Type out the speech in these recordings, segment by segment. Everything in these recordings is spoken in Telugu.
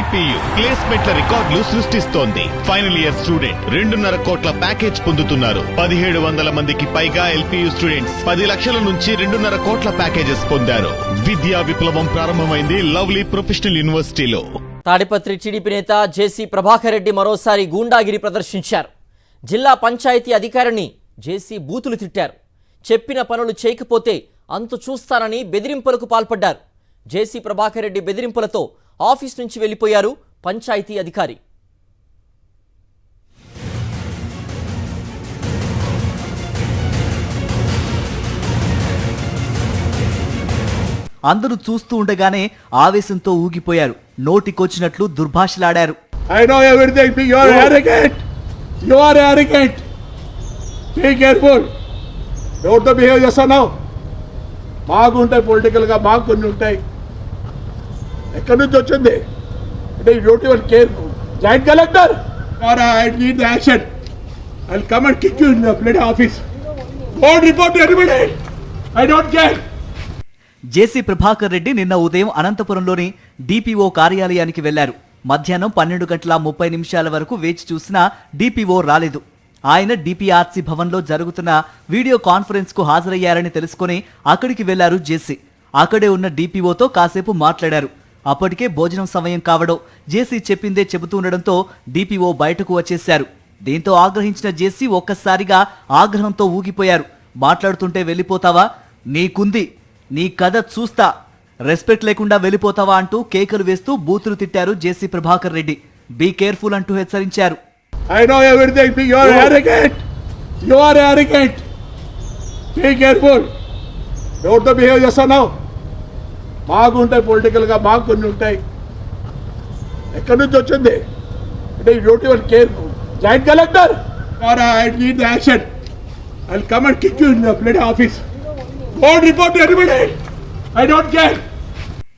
ఎల్పీయూ ప్లేస్మెంట్ల రికార్డులు సృష్టిస్తోంది. ఫైనల్ ఇయర్ స్టూడెంట్ 2.5 కోట్ల ప్యాకేజ్ పొందుతున్నారు. 1700 మందికి పైగా ఎల్పీయూ స్టూడెంట్స్ 10 లక్షల నుంచి 2.5 కోట్ల ప్యాకేజెస్ పొందారు. విద్యా విప్లవం ప్రారంభమైంది లవ్లీ ప్రొఫెషనల్ యూనివర్సిటీలో. తాడిపత్రి టీడీపీ నేత జేసీ ప్రభాకర్ రెడ్డి మరోసారి గూండాగిరి ప్రదర్శించారు. జిల్లా పంచాయతీ అధికారిని జేసీ బూతులు తిట్టారు. చెప్పిన పనులు చేయకపోతే అంతు చూస్తానని బెదిరింపులకు పాల్పడ్డారు. జేసీ ప్రభాకర్ రెడ్డి బెదిరింపులతో ఆఫీస్ నుంచి వెళ్లిపోయారు పంచాయతీ అధికారి. అందరూ చూస్తూ ఉండగానే ఆవేశంతో ఊగిపోయారు. నోటికొచ్చినట్లు దుర్భాషలాడారు. I know everything. You are arrogant. You are arrogant. Be careful. Don't behave yes or no. మాకుంటాయి పొలిటికల్గా, మాకు కొన్ని ఉంటాయి. ఎక్కడి నుంచి వచ్చింది అంటే you don't even care. Joint collector are I need the action. I will come and kick you in the bloody office. Don't report to anybody. I don't care. JC Prabhakar Reddy నిన్న ఉదయం అనంతపురంలోని డిపిఓ కార్యాలయానికి వెళ్లారు. మధ్యాహ్నం 12:30 వరకు వేచి చూసినా డిపిఓ రాలేదు. ఆయన డిపిఆర్సీ భవన్లో జరుగుతున్న వీడియో కాన్ఫరెన్స్ కు హాజరయ్యారని తెలుసుకుని అక్కడికి వెళ్లారు జేసీ. అక్కడే ఉన్న డిపిఓతో కాసేపు మాట్లాడారు. అప్పటికే భోజనం సమయం కావడం, జేసీ చెప్పిందే చెబుతుండడంతో డిపిఓ బయటకు వచ్చేశారు. దీంతో ఆగ్రహించిన జేసీ ఒక్కసారిగా ఆగ్రహంతో ఊగిపోయారు. మాట్లాడుతుంటే వెళ్ళిపోతావా, నీకుంది, నీ కథ చూస్తా, రెస్పెక్ట్ లేకుండా వెళ్ళిపోతావా అంటూ కేకలు వేస్తూ బూతులు తిట్టారు జేసీ ప్రభాకర్ రెడ్డి. బీ కేర్ఫుల్ అంటూ హెచ్చరించారు. I know everything. You are arrogant. You are arrogant. Be careful. Don't behave yes or no. మాకుంటాయి పొలిటికల్గా, మాకు కొన్ని ఉంటాయి. ఎక్కడి నుంచి వచ్చింది అంటే you don't even care. Joint collector are I need the action. I will come and kick you in the bloody office. Don't report to anybody. I don't care.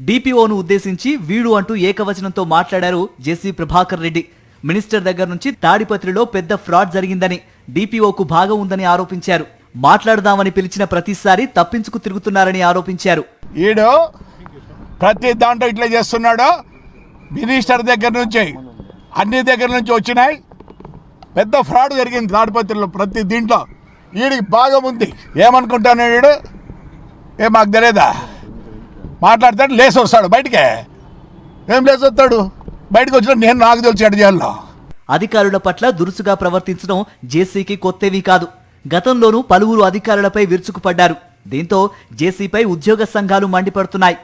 డిపిఓను ఉద్దేశించి వీడు అంటూ ఏకవచనంతో మాట్లాడారు జేసీ ప్రభాకర్ రెడ్డి. మినిస్టర్ దగ్గర నుంచి తాడిపత్రిలో పెద్ద ఫ్రాడ్ జరిగిందని, డిపిఓకు భాగం ఉందని ఆరోపించారు. మాట్లాడదామని పిలిచిన ప్రతిసారి తప్పించుకు తిరుగుతున్నారని ఆరోపించారు. ఈడు ప్రతి దాంట్లో ఇట్లా చేస్తున్నాడు. మినిస్టర్ దగ్గర నుంచి అన్ని దగ్గర నుంచి వచ్చినాయి. పెద్ద ఫ్రాడ్ జరిగింది తాడిపత్రిలో. ప్రతి దీంట్లో వీడికి భాగం ఉంది. ఏమనుకుంటాను వీడు, మాకు తెలియదా? మాట్లాడతాడు, లేసి వస్తాడు బయటికే. ఏం లేసి వస్తాడు బయటకు వచ్చినా నేను నాకు తెలిసి ఎడ చేయాలో. అధికారుల పట్ల దురుసుగా ప్రవర్తించడం జేసీకి కొత్తేమీ కాదు. గతంలోనూ పలువురు అధికారులపై విరుచుకుపడ్డారు. దీంతో జేసీపై ఉద్యోగ సంఘాలు మండిపడుతున్నాయి.